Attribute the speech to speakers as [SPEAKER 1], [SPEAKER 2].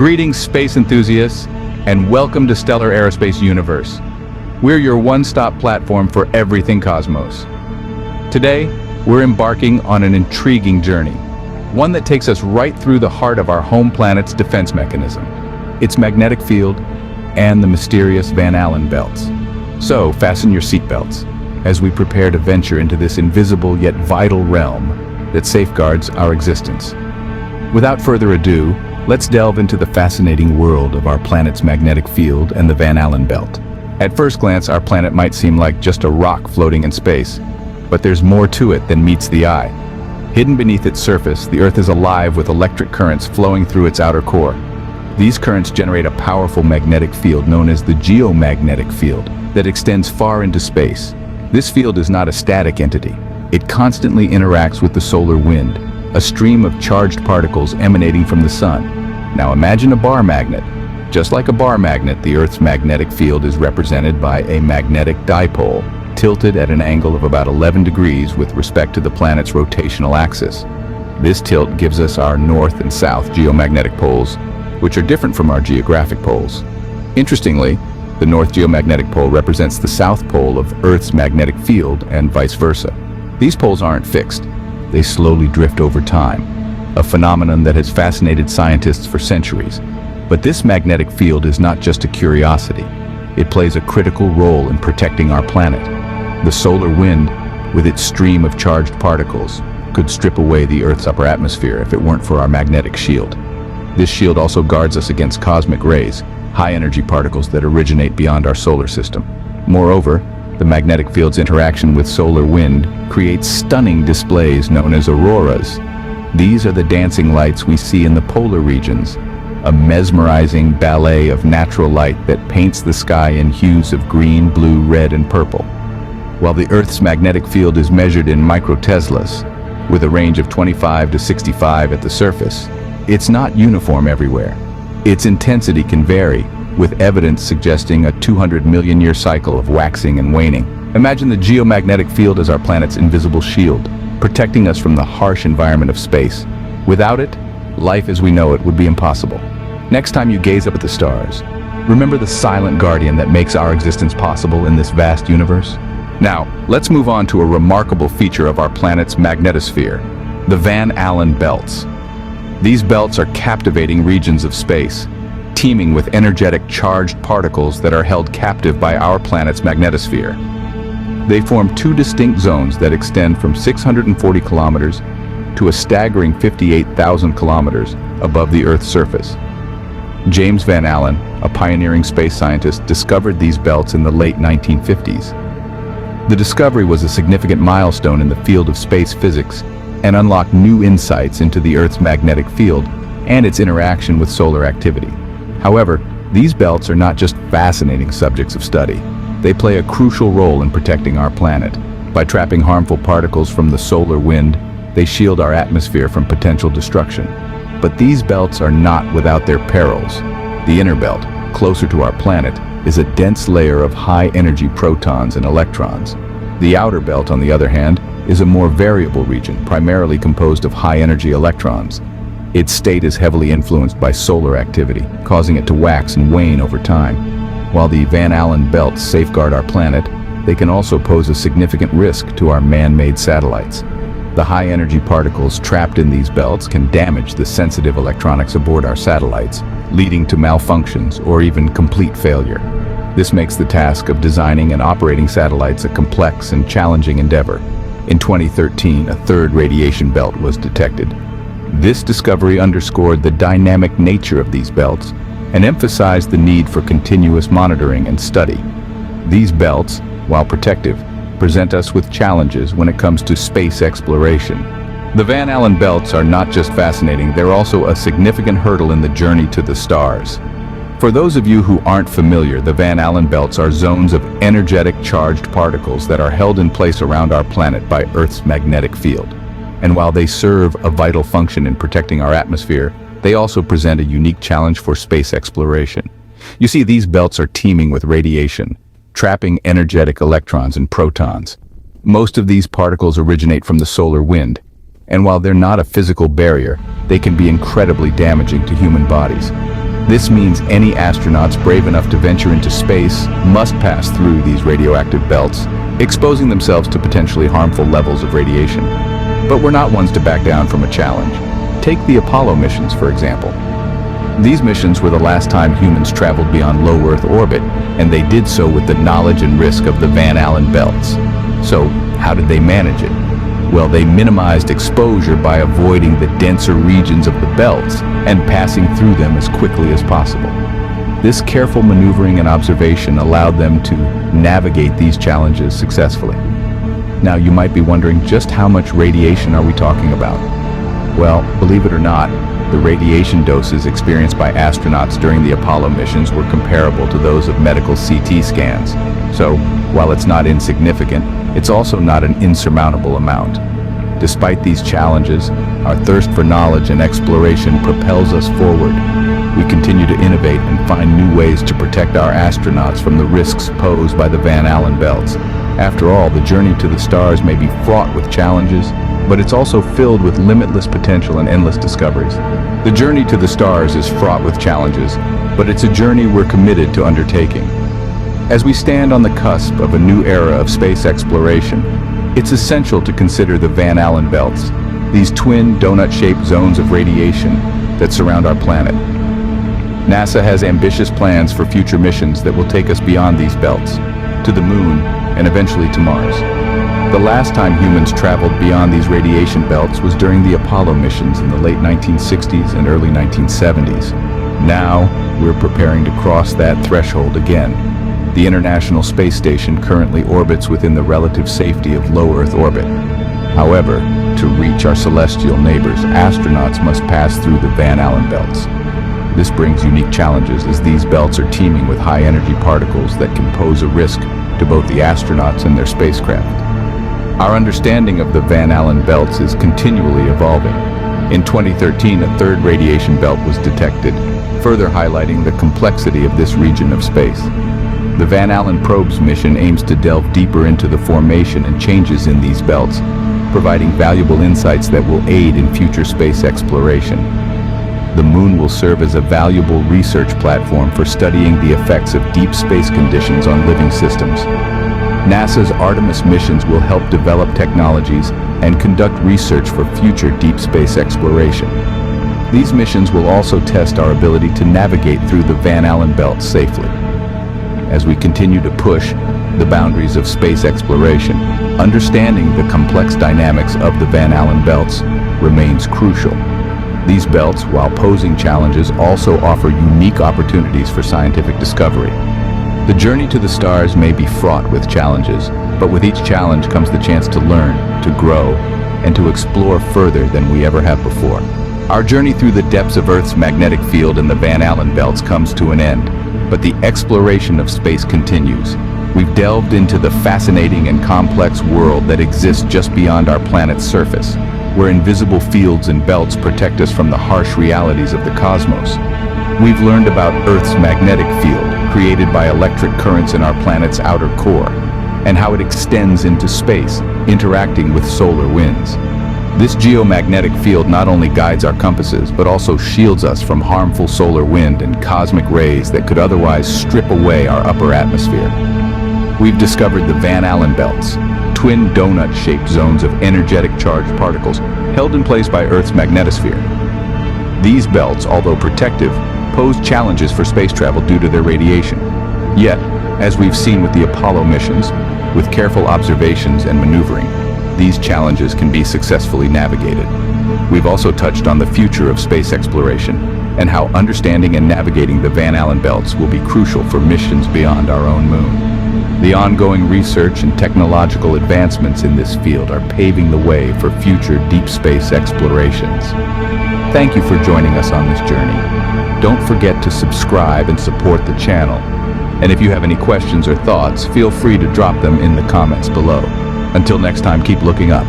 [SPEAKER 1] Greetings, space enthusiasts, and welcome to Stellar Aerospace Universe. We're your one-stop platform for everything cosmos. Today, we're embarking on an intriguing journey, one that takes us right through the heart of our home planet's defense mechanism, its magnetic field, and the mysterious Van Allen belts. So, fasten your seatbelts as we prepare to venture into this invisible yet vital realm that safeguards our existence. Without further ado, let's delve into the fascinating world of our planet's magnetic field and the Van Allen belt. At first glance, our planet might seem like just a rock floating in space, but there's more to it than meets the eye. Hidden beneath its surface, the Earth is alive with electric currents flowing through its outer core. These currents generate a powerful magnetic field known as the geomagnetic field that extends far into space. This field is not a static entity. It constantly interacts with the solar wind, a stream of charged particles emanating from the sun. Now imagine a bar magnet. Just like a bar magnet, the Earth's magnetic field is represented by a magnetic dipole, tilted at an angle of about 11 degrees with respect to the planet's rotational axis. This tilt gives us our north and south geomagnetic poles, which are different from our geographic poles. Interestingly, the north geomagnetic pole represents the south pole of Earth's magnetic field and vice versa. These poles aren't fixed. They slowly drift over time, a phenomenon that has fascinated scientists for centuries. But this magnetic field is not just a curiosity. It plays a critical role in protecting our planet. The solar wind, with its stream of charged particles, could strip away the Earth's upper atmosphere if it weren't for our magnetic shield. This shield also guards us against cosmic rays, high-energy particles that originate beyond our solar system. Moreover, the magnetic field's interaction with solar wind creates stunning displays known as auroras. These are the dancing lights we see in the polar regions, a mesmerizing ballet of natural light that paints the sky in hues of green, blue, red, and purple. While the Earth's magnetic field is measured in microteslas, with a range of 25 to 65 at the surface, it's not uniform everywhere. Its intensity can vary, with evidence suggesting a 200 million year cycle of waxing and waning. Imagine the geomagnetic field as our planet's invisible shield, protecting us from the harsh environment of space. Without it, life as we know it would be impossible. Next time you gaze up at the stars, remember the silent guardian that makes our existence possible in this vast universe. Now, let's move on to a remarkable feature of our planet's magnetosphere, the Van Allen belts. These belts are captivating regions of space, teeming with energetic charged particles that are held captive by our planet's magnetosphere. They form two distinct zones that extend from 640 kilometers to a staggering 58,000 kilometers above the Earth's surface. James Van Allen, a pioneering space scientist, discovered these belts in the late 1950s. The discovery was a significant milestone in the field of space physics and unlocked new insights into the Earth's magnetic field and its interaction with solar activity. However, these belts are not just fascinating subjects of study. They play a crucial role in protecting our planet. By trapping harmful particles from the solar wind, they shield our atmosphere from potential destruction. But these belts are not without their perils. The inner belt, closer to our planet, is a dense layer of high-energy protons and electrons. The outer belt, on the other hand, is a more variable region, primarily composed of high-energy electrons. Its state is heavily influenced by solar activity, causing it to wax and wane over time. While the Van Allen belts safeguard our planet, they can also pose a significant risk to our man-made satellites. The high-energy particles trapped in these belts can damage the sensitive electronics aboard our satellites, leading to malfunctions or even complete failure. This makes the task of designing and operating satellites a complex and challenging endeavor. In 2013, a third radiation belt was detected. This discovery underscored the dynamic nature of these belts and emphasized the need for continuous monitoring and study. These belts, while protective, present us with challenges when it comes to space exploration. The Van Allen belts are not just fascinating, they're also a significant hurdle in the journey to the stars. For those of you who aren't familiar, the Van Allen belts are zones of energetic charged particles that are held in place around our planet by Earth's magnetic field. And while they serve a vital function in protecting our atmosphere, they also present a unique challenge for space exploration. You see, these belts are teeming with radiation, trapping energetic electrons and protons. Most of these particles originate from the solar wind, and while they're not a physical barrier, they can be incredibly damaging to human bodies. This means any astronauts brave enough to venture into space must pass through these radioactive belts, exposing themselves to potentially harmful levels of radiation. But we're not ones to back down from a challenge. Take the Apollo missions, for example. These missions were the last time humans traveled beyond low Earth orbit, and they did so with the knowledge and risk of the Van Allen belts. So, how did they manage it? Well, they minimized exposure by avoiding the denser regions of the belts and passing through them as quickly as possible. This careful maneuvering and observation allowed them to navigate these challenges successfully. Now, you might be wondering, just how much radiation are we talking about? Well, believe it or not, the radiation doses experienced by astronauts during the Apollo missions were comparable to those of medical CT scans. So, while it's not insignificant, it's also not an insurmountable amount. Despite these challenges, our thirst for knowledge and exploration propels us forward. We continue to innovate and find new ways to protect our astronauts from the risks posed by the Van Allen belts. After all, the journey to the stars may be fraught with challenges, but it's also filled with limitless potential and endless discoveries. The journey to the stars is fraught with challenges, but it's a journey we're committed to undertaking. As we stand on the cusp of a new era of space exploration, it's essential to consider the Van Allen belts, these twin donut-shaped zones of radiation that surround our planet. NASA has ambitious plans for future missions that will take us beyond these belts, to the moon, and eventually to Mars. The last time humans traveled beyond these radiation belts was during the Apollo missions in the late 1960s and early 1970s. Now, we're preparing to cross that threshold again. The International Space Station currently orbits within the relative safety of low Earth orbit. However, to reach our celestial neighbors, astronauts must pass through the Van Allen belts. This brings unique challenges, as these belts are teeming with high-energy particles that can pose a risk to both the astronauts and their spacecraft. Our understanding of the Van Allen belts is continually evolving. In 2013, a third radiation belt was detected, further highlighting the complexity of this region of space. The Van Allen Probe's mission aims to delve deeper into the formation and changes in these belts, providing valuable insights that will aid in future space exploration. The moon will serve as a valuable research platform for studying the effects of deep space conditions on living systems. NASA's Artemis missions will help develop technologies and conduct research for future deep space exploration. These missions will also test our ability to navigate through the Van Allen belts safely. As we continue to push the boundaries of space exploration, understanding the complex dynamics of the Van Allen belts remains crucial. These belts, while posing challenges, also offer unique opportunities for scientific discovery. The journey to the stars may be fraught with challenges, but with each challenge comes the chance to learn, to grow, and to explore further than we ever have before. Our journey through the depths of Earth's magnetic field and the Van Allen belts comes to an end, but the exploration of space continues. We've delved into the fascinating and complex world that exists just beyond our planet's surface, where invisible fields and belts protect us from the harsh realities of the cosmos. We've learned about Earth's magnetic field, created by electric currents in our planet's outer core, and how it extends into space, interacting with solar winds. This geomagnetic field not only guides our compasses, but also shields us from harmful solar wind and cosmic rays that could otherwise strip away our upper atmosphere. We've discovered the Van Allen belts, twin donut-shaped zones of energetic charged particles held in place by Earth's magnetosphere. These belts, although protective, pose challenges for space travel due to their radiation. Yet, as we've seen with the Apollo missions, with careful observations and maneuvering, these challenges can be successfully navigated. We've also touched on the future of space exploration and how understanding and navigating the Van Allen belts will be crucial for missions beyond our own moon. The ongoing research and technological advancements in this field are paving the way for future deep space explorations. Thank you for joining us on this journey. Don't forget to subscribe and support the channel. And if you have any questions or thoughts, feel free to drop them in the comments below. Until next time, keep looking up.